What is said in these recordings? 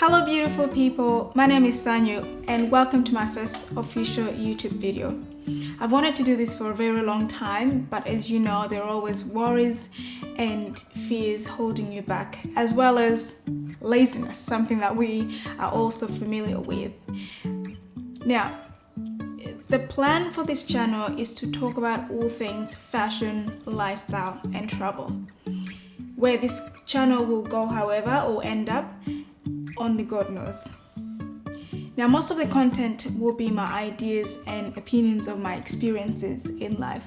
Hello beautiful people, my name is Sanyu and welcome to my first official YouTube video. I've wanted to do this for a very long time, but as you know, there are always worries and fears holding you back, as well as laziness, something that we are also familiar with. Now, the plan for this channel is to talk about all things fashion, lifestyle and travel. Where this channel will go, however, or end up, only God knows. Now, most of the content will be my ideas and opinions of my experiences in life.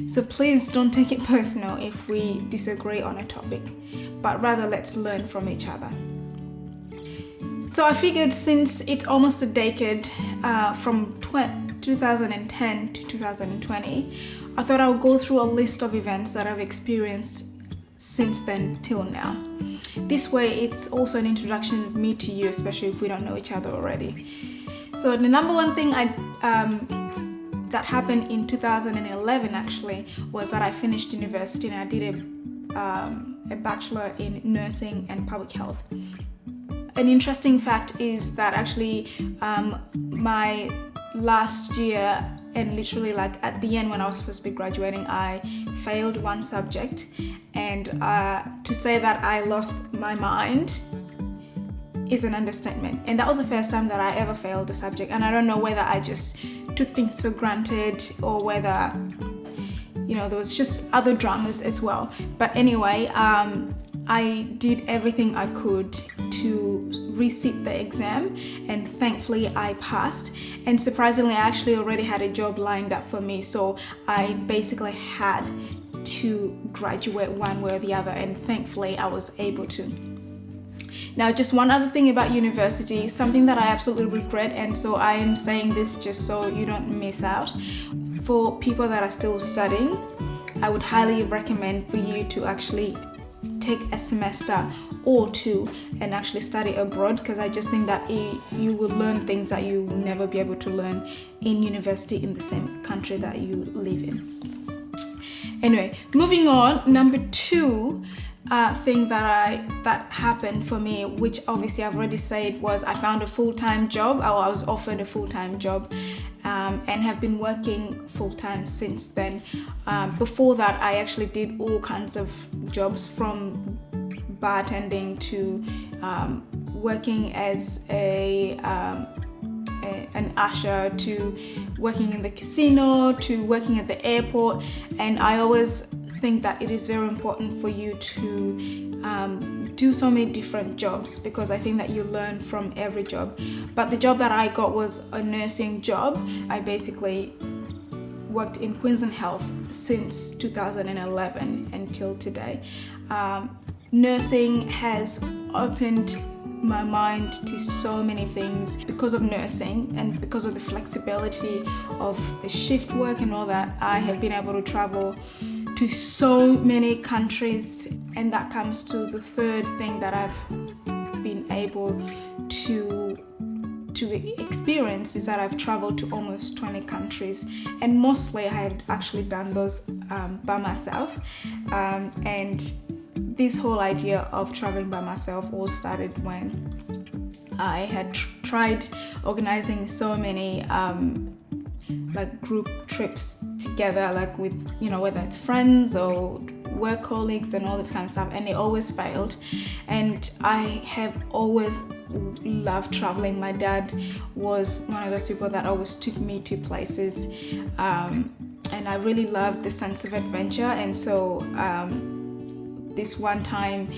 So please don't take it personal if we disagree on a topic, but rather let's learn from each other. So I figured since it's almost a decade from 2010 to 2020, I thought I would go through a list of events that I've experienced since then till now. This way it's also an introduction of me to you, especially if we don't know each other already. So the number one thing that happened in 2011 actually was that I finished university and I did a bachelor in nursing and public health. An interesting fact is that actually my last year, and literally like at the end when I was supposed to be graduating, I failed one subject, and to say that I lost my mind is an understatement. And that was the first time that I ever failed a subject, and I don't know whether I just took things for granted or whether, you know, there was just other dramas as well. But anyway, I did everything I could to resit the exam, and thankfully I passed. And surprisingly, I actually already had a job lined up for me, so I basically had to graduate one way or the other, and thankfully I was able to. Now, just one other thing about university, something that I absolutely regret, and so I am saying this just so you don't miss out. For people that are still studying, I would highly recommend for you to actually take a semester or two and actually study abroad, because I just think that you will learn things that you will never be able to learn in university in the same country that you live in. Anyway, moving on, number two thing that happened for me, which obviously I've already said, was I found a full-time job. I was offered a full-time job and have been working full-time since then. Before that, I actually did all kinds of jobs, from bartending to working as an usher, to working in the casino, to working at the airport. And I always think that it is very important for you to do so many different jobs, because I think that you learn from every job. But the job that I got was a nursing job. I basically worked in Queensland Health since 2011 until today. Nursing has opened my mind to so many things. Because of nursing and because of the flexibility of the shift work and all that, I have been able to travel to so many countries, and that comes to the third thing that I've been able to experience, is that I've traveled to almost 20 countries, and mostly I have actually done those by myself. And this whole idea of traveling by myself all started when I had tried organizing so many like group trips together, like with, you know, whether it's friends or work colleagues and all this kind of stuff, and it always failed. And I have always loved traveling. My dad was one of those people that always took me to places, and I really loved the sense of adventure. And so this one time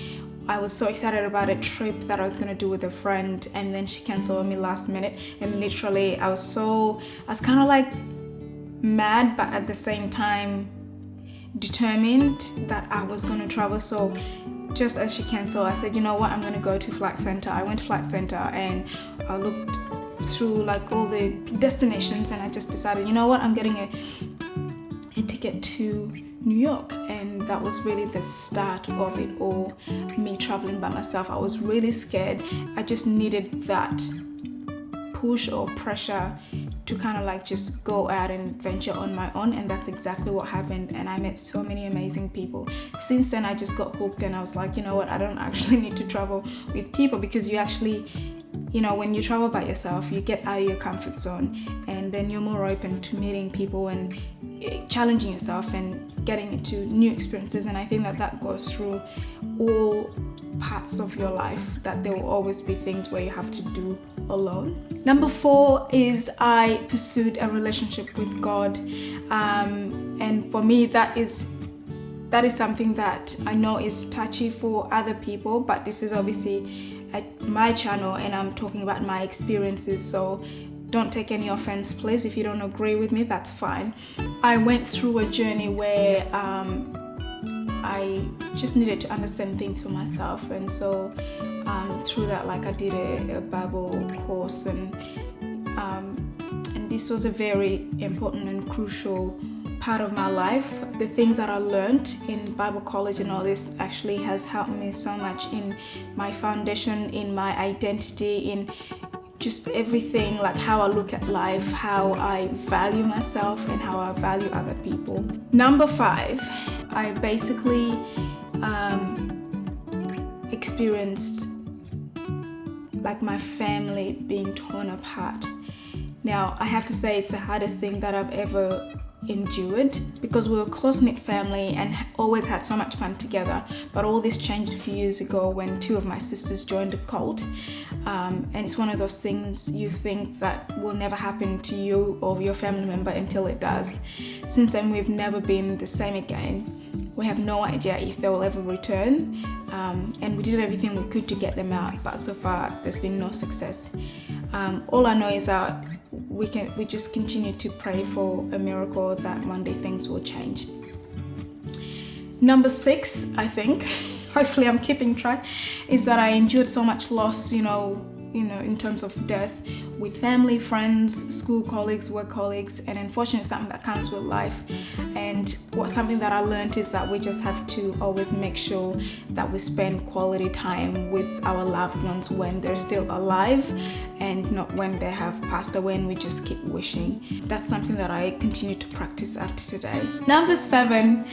I was so excited about a trip that I was going to do with a friend, and then she canceled on me last minute, and literally I was kind of like mad, but at the same time determined that I was going to travel. So just as she canceled, I said, you know what, I'm going to go to Flight Centre. I went to Flight Centre and I looked through like all the destinations, and I just decided, you know what, I'm getting a ticket to New York. And that was really the start of it all, me traveling by myself. I was really scared. I just needed that push or pressure to kind of like just go out and adventure on my own, and that's exactly what happened. And I met so many amazing people. Since then I just got hooked, and I was like, you know what, I don't actually need to travel with people, because you actually when you travel by yourself, you get out of your comfort zone, and then you're more open to meeting people and challenging yourself and getting into new experiences. And I think that goes through all parts of your life, that there will always be things where you have to do alone. Number 4 is I pursued a relationship with God, and for me that is something that I know is touchy for other people, but this is obviously my channel and I'm talking about my experiences, so don't take any offense, please. If you don't agree with me, that's fine. I went through a journey where I just needed to understand things for myself, and so through that, like, I did a Bible course, and this was a very important and crucial part of my life. The things that I learned in Bible college and all this actually has helped me so much in my foundation, in my identity, in just everything, like how I look at life, how I value myself, and how I value other people. Number 5, I basically experienced like my family being torn apart. Now, I have to say it's the hardest thing that I've ever endured, because we were a close-knit family and always had so much fun together. But all this changed a few years ago when 2 of my sisters joined a cult, and it's one of those things you think that will never happen to you or your family member until it does. Since then, we've never been the same again. We have no idea if they will ever return, and we did everything we could to get them out, but so far there's been no success. All I know is that we just continue to pray for a miracle, that one day things will change. Number 6, I think, hopefully I'm keeping track, is that I endured so much loss, in terms of death, with family, friends, school colleagues, work colleagues, and unfortunately something that comes with life. And something that I learned is that we just have to always make sure that we spend quality time with our loved ones when they're still alive, and not when they have passed away and we just keep wishing. That's something that I continue to practice after today. Number 7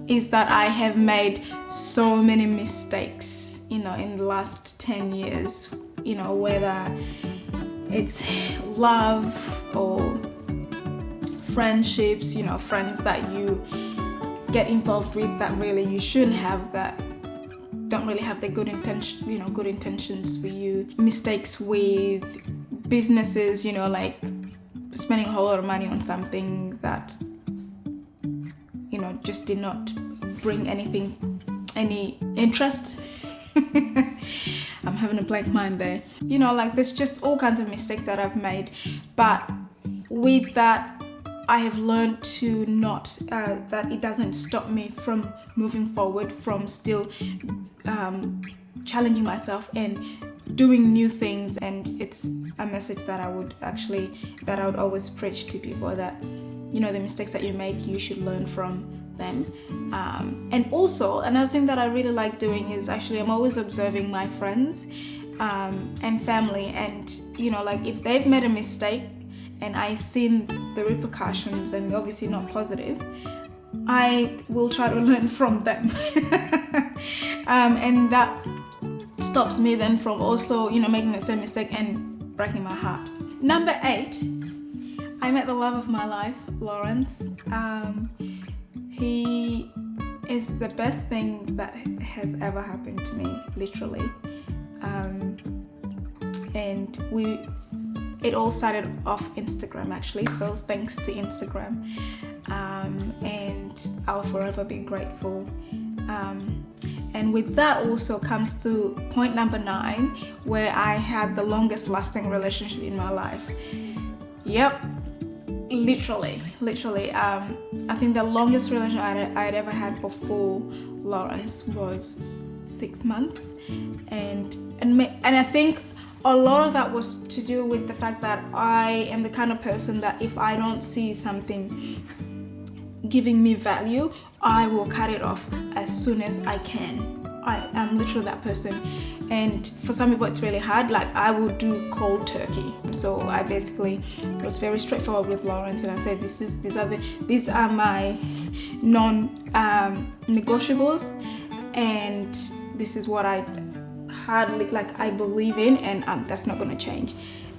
is that I have made so many mistakes, in the last 10 years, whether it's love or friendships, friends that you get involved with that really you shouldn't have, that don't really have the good intentions for you. Mistakes with businesses, like spending a whole lot of money on something that just did not bring any interest. I'm having a blank mind there. There's just all kinds of mistakes that I've made, but with that, I have learned to not, that it doesn't stop me from moving forward, from still challenging myself and doing new things. And it's a message that I would always preach to people, that the mistakes that you make, you should learn from them. And also another thing that I really like doing is I'm always observing my friends and family, and if they've made a mistake and I've seen the repercussions and obviously not positive, I will try to learn from them. And that stops me then from also making the same mistake and breaking my heart. Number 8, I met the love of my life, Lawrence. He is the best thing that has ever happened to me, literally. And it all started off Instagram, actually, so thanks to Instagram. And I'll forever be grateful. And with that also comes to point number 9, where I had the longest lasting relationship in my life. Yep. Literally. I think the longest relationship I'd ever had before Lawrence was 6 months, and I think a lot of that was to do with the fact that I am the kind of person that if I don't see something giving me value, I will cut it off as soon as I can. I'm literally that person, and for some people it's really hard. Like, I will do cold turkey. So I basically was very straightforward with Lawrence, and I said these are my non-negotiables, and this is what I hardly, like, I believe in, and that's not going to change.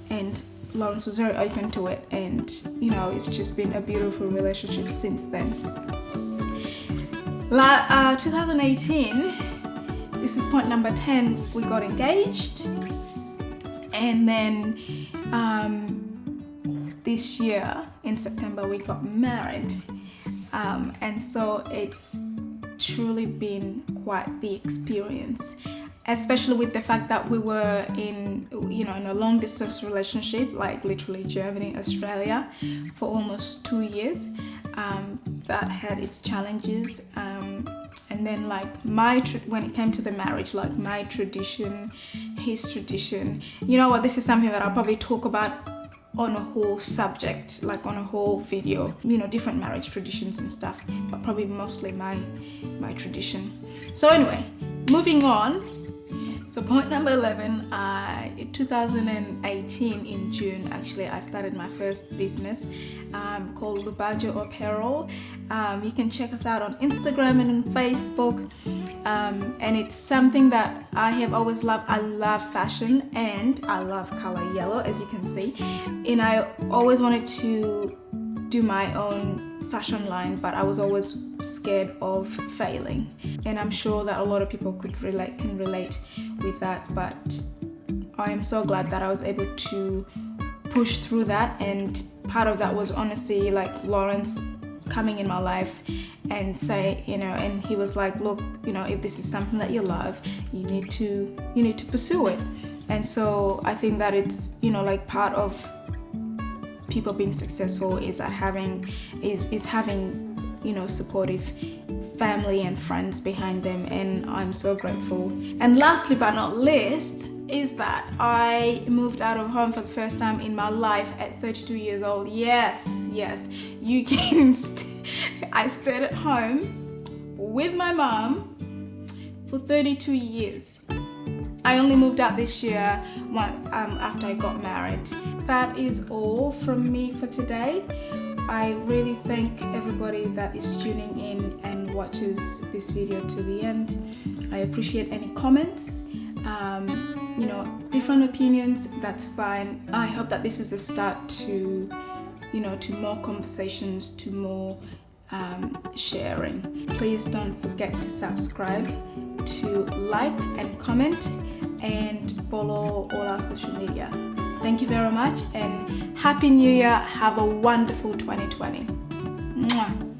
And Lawrence was very open to it, and you know, it's just been a beautiful relationship since then. 2018, this is point number 10, we got engaged, and then this year in September we got married, and so it's truly been quite the experience, especially with the fact that we were in a long distance relationship, like literally Germany, Australia, for almost 2 years. That had its challenges, and then like when it came to the marriage, like my tradition, his tradition, you know what, this is something that I'll probably talk about on a whole subject, like on a whole video, you know, different marriage traditions and stuff, but probably mostly my tradition. So anyway, moving on. So point number 11, in 2018 in June, actually, I started my first business called Lubajo Apparel. You can check us out on Instagram and on Facebook. And it's something that I have always loved. I love fashion and I love color yellow, as you can see. And I always wanted to do my own fashion line, but I was always scared of failing. And I'm sure that a lot of people can relate with that, but I am so glad that I was able to push through that. And part of that was honestly like Lawrence coming in my life and say, you know, and he was like, look, you know, if this is something that you love, you need to pursue it. And so I think that it's, you know, like part of people being successful is having you know, supportive family and friends behind them, and I'm so grateful. And lastly but not least is that I moved out of home for the first time in my life at 32 years old. Yes, you can I stayed at home with my mom for 32 years. I only moved out this year after I got married. That is all from me for today. I really thank everybody that is tuning in and watches this video to the end. I appreciate any comments, you know, different opinions, that's fine. I hope that this is a start to, you know, to more conversations, to more sharing. Please don't forget to subscribe, to like and comment, and follow all our social media. Thank you very much and Happy New Year. Have a wonderful 2020. Mwah.